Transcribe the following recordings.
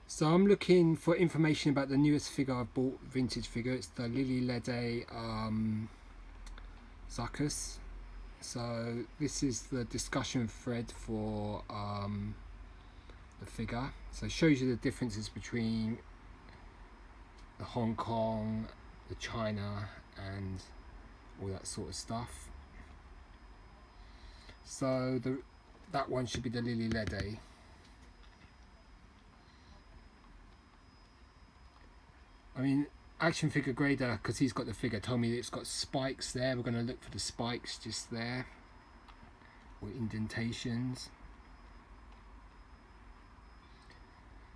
So I'm looking for information about the newest figure I've bought, vintage figure. It's the Lili-Ledy Zuckuss. So this is the discussion thread for the figure. So it shows you the differences between the Hong Kong, the China, and all that sort of stuff. So that one should be the Lili-Ledy. I mean, action figure grader, because he's got the figure, told me that it's got spikes there. We're going to look for the spikes just there, or indentations.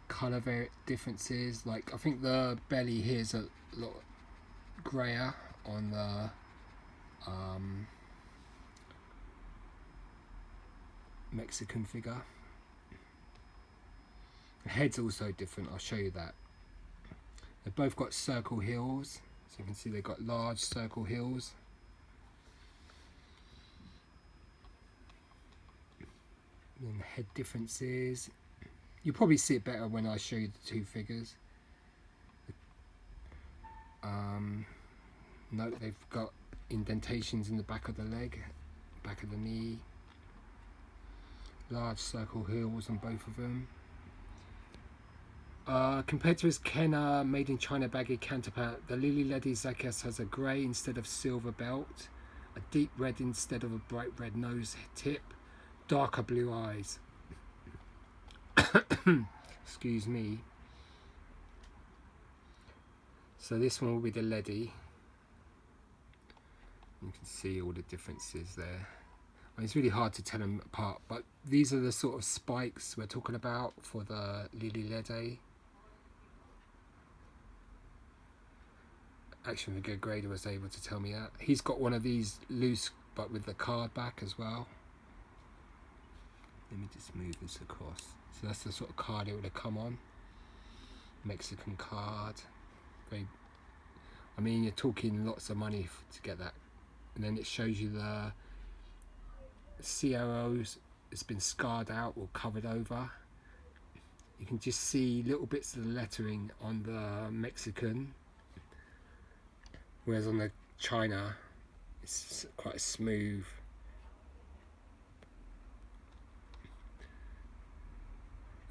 Colour differences, like I think the belly here is a lot grayer on the Mexican figure. The head's also different, I'll show you that. They've both got circle heels, so you can see they've got large circle heels. And the head differences. You'll probably see it better when I show you the two figures. Note they've got indentations in the back of the leg, back of the knee. Large circle heels on both of them. Compared to his Kenner made in China baggy counterpart, the Lili-Ledy Zuckuss has a grey instead of silver belt, a deep red instead of a bright red nose tip, darker blue eyes. Excuse me. So this one will be the Ledy. You can see all the differences there. I mean, it's really hard to tell them apart, but these are the sort of spikes we're talking about for the Lili-Ledy. Action figure grader was able to tell me that. He's got one of these loose but with the card back as well. Let me just move this across. So that's the sort of card it would have come on. Mexican card. Very, I mean, you're talking lots of money to get that. And then it shows you the COOs. It's been scarred out or covered over. You can just see little bits of the lettering on the Mexican. Whereas on the China, it's quite smooth.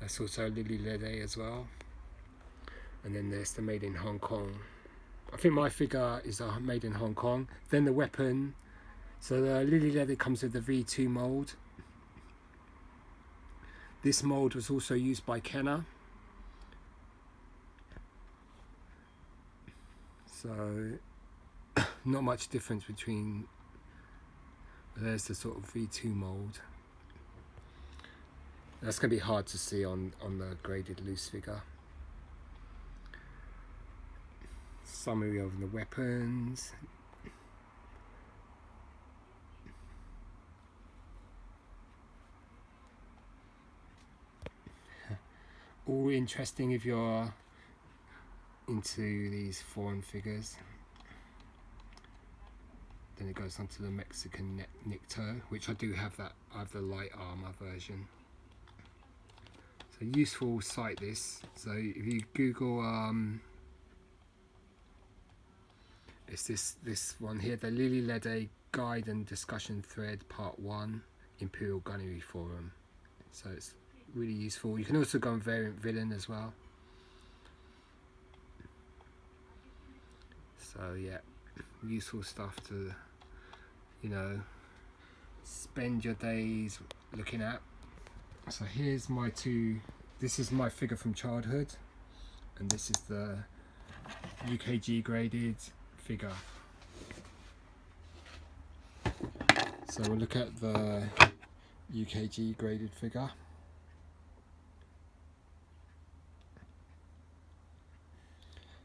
That's also Lili-Ledy as well. And then there's the made in Hong Kong. I think my figure is made in Hong Kong. Then the weapon. So the Lili-Ledy comes with the V2 mould. This mould was also used by Kenner. So not much difference between, there's the sort of V2 mould. That's going to be hard to see on the graded loose figure. Summary of the weapons. All interesting if you're into these foreign figures. Then it goes on to the Mexican Nicto, which I do have that. I have the light armor version. So useful site this. So if you Google, it's this one here, the Lili-Ledy Guide and Discussion Thread Part 1, Imperial Gunnery Forum. So it's really useful. You can also go on Variant Villain as well. So yeah, useful stuff to, you know, spend your days looking at. So here's my two, this is my figure from childhood, and this is the UKG graded figure. So we'll look at the UKG graded figure.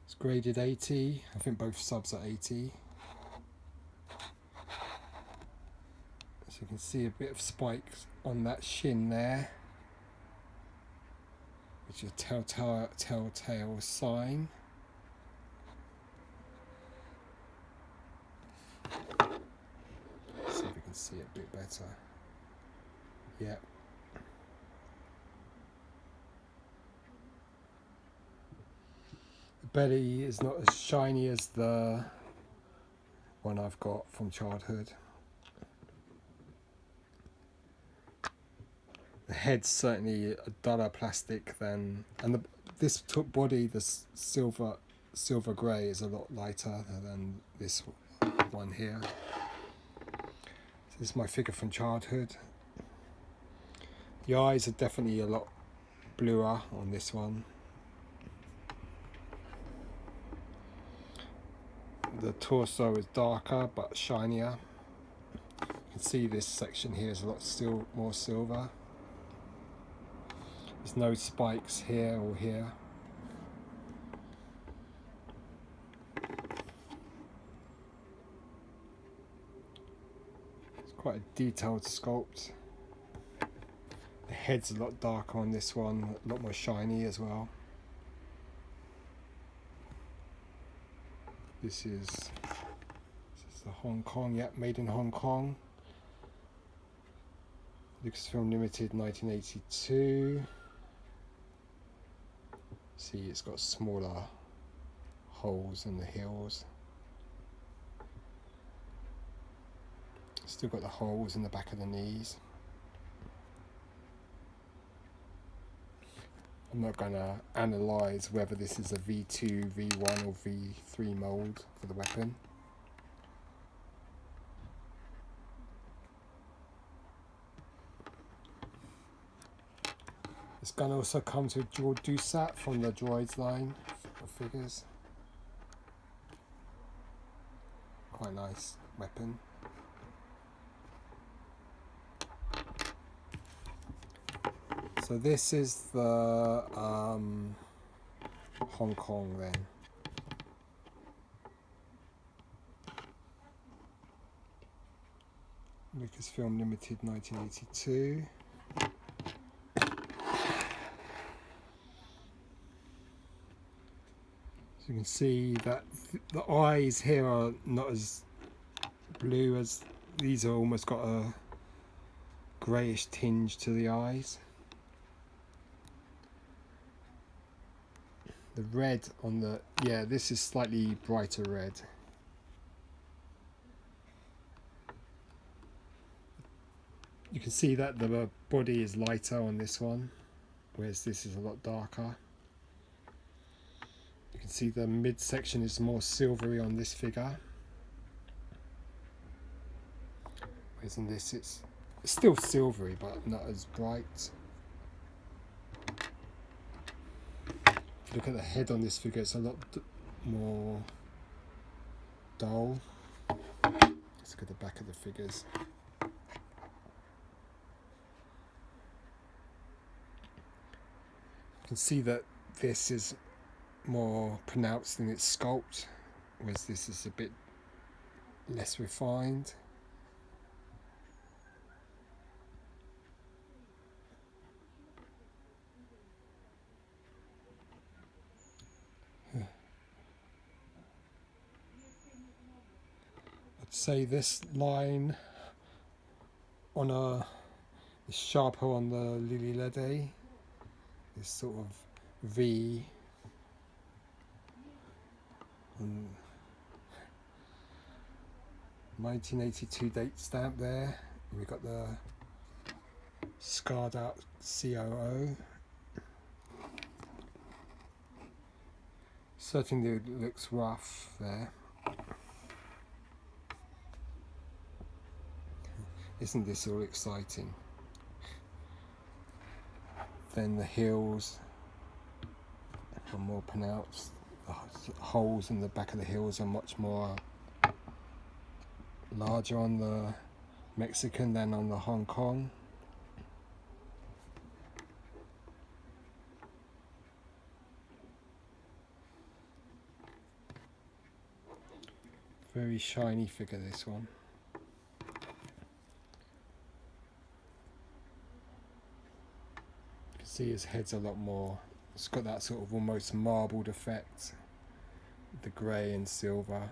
It's graded 80, I think both subs are 80. So you can see a bit of spikes on that shin there, which is a telltale sign. See if we can see it a bit better. Yeah. belly is not as shiny as the one I've got from childhood. The head's certainly a duller plastic than, and this top body, the silver grey, is a lot lighter than this one here. So this is my figure from childhood. The eyes are definitely a lot bluer on this one. The torso is darker but shinier. You can see this section here is a lot more silver. There's no spikes here or here. It's quite a detailed sculpt. The head's a lot darker on this one, a lot more shiny as well. This is the Hong Kong, yep, made in Hong Kong. Lucasfilm Limited, 1982. See, it's got smaller holes in the heels. Still got the holes in the back of the knees. I'm not going to analyse whether this is a V2, V1 or V3 mould for the weapon. This gun also comes with dual DUSAT from the Droids line of figures. Quite nice weapon. So this is the Hong Kong then. Lucasfilm Limited, 1982. So you can see that the eyes here are not as blue as these. Are almost got a greyish tinge to the eyes. The red on the, yeah, this is slightly brighter red. You can see that the body is lighter on this one, whereas this is a lot darker. You can see the midsection is more silvery on this figure, whereas in this it's still silvery but not as bright. Look at the head on this figure, it's a lot more dull. Let's look at the back of the figures. You can see that this is more pronounced in its sculpt, whereas this is a bit less refined. Say this line on is sharper on the Lili-Ledy, this sort of V, and 1982 date stamp there. We've got the scarred out COO. Certainly looks rough there. Isn't this all exciting? Then the heels are more pronounced. The holes in the back of the heels are much more larger on the Mexican than on the Hong Kong. Very shiny figure, this one. See, his head's a lot more, it's got that sort of almost marbled effect, the grey and silver.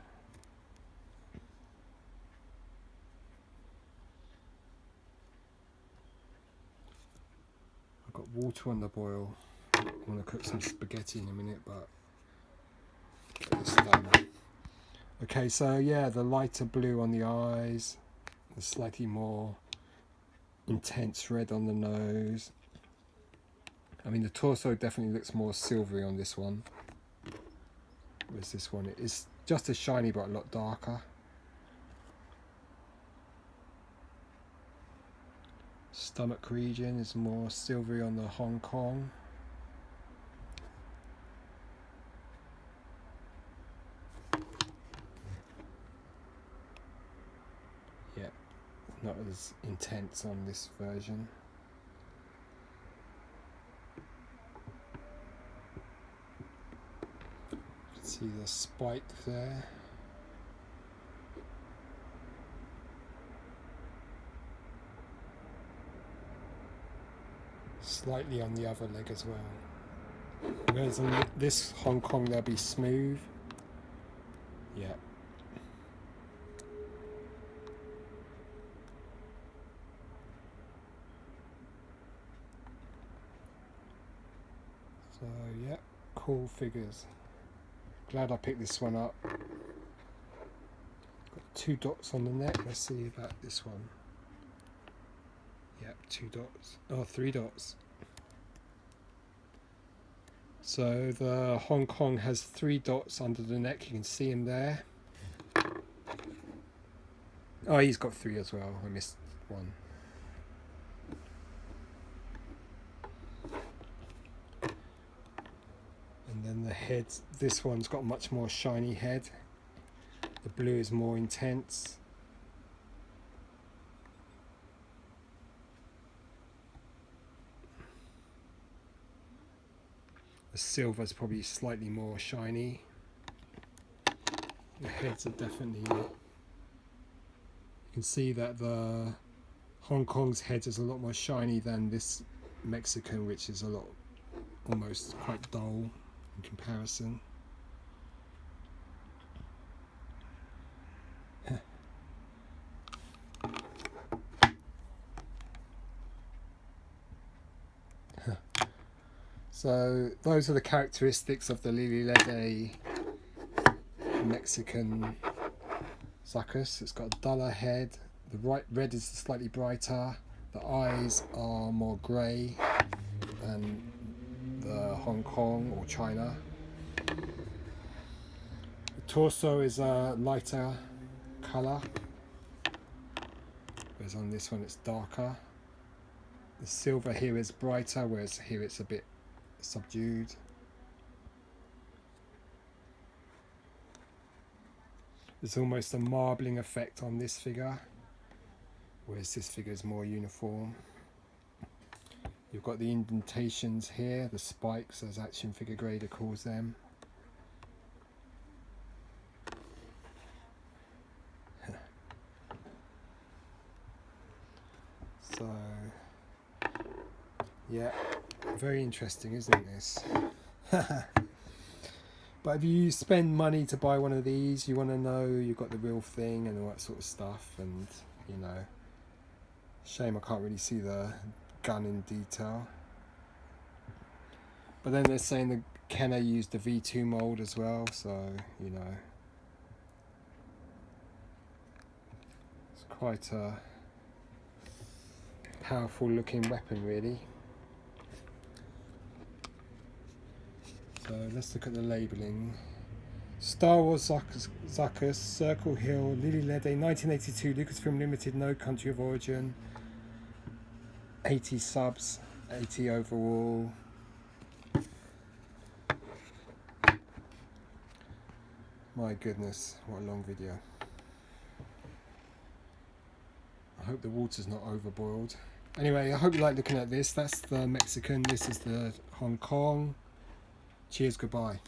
I've got water on the boil. I want to cook some spaghetti in a minute, but It's done. Okay, so yeah, the lighter blue on the eyes, the slightly more intense red on the nose. I mean, the torso definitely looks more silvery on this one. Whereas this one, it's just as shiny but a lot darker. Stomach region is more silvery on the Hong Kong. Yeah, not as intense on this version. See the spike there. Slightly on the other leg as well. Whereas on this Hong Kong they'll be smooth. Yeah. So yeah, cool figures. Glad I picked this one up. Got 2 dots on the neck. Let's see about this one. Yep, 2 dots. Oh, 3 dots. So the Hong Kong has 3 dots under the neck. You can see him there. Oh, he's got 3 as well. I missed 1. And then the head, this one's got a much more shiny head. The blue is more intense. The silver is probably slightly more shiny. The heads are definitely... You can see that the Hong Kong's head is a lot more shiny than this Mexican, which is a lot, almost quite dull in comparison. So those are the characteristics of the Lili-Ledy Mexican Zuckuss. It's got a duller head. The red is slightly brighter. The eyes are more grey than the Hong Kong or China. The torso is a lighter colour, whereas on this one it's darker. The silver here is brighter, whereas here it's a bit subdued. There's almost a marbling effect on this figure, whereas this figure is more uniform. You've got the indentations here, the spikes, as Action Figure Grader calls them. So, yeah, very interesting, isn't this? But if you spend money to buy one of these, you want to know you've got the real thing and all that sort of stuff. And, you know, shame I can't really see the gun in detail. But then they're saying the Kenner used the V2 mould as well, so, you know, it's quite a powerful looking weapon, really. So let's look at the labelling. Star Wars Zuckuss, Circle Hill, Lili-Ledy, 1982, Lucasfilm Limited, no country of origin, 80 subs, 80 overall. My goodness, what a long video. I hope the water's not overboiled. Anyway, I hope you like looking at this. That's the Mexican, this is the Hong Kong. Cheers, goodbye.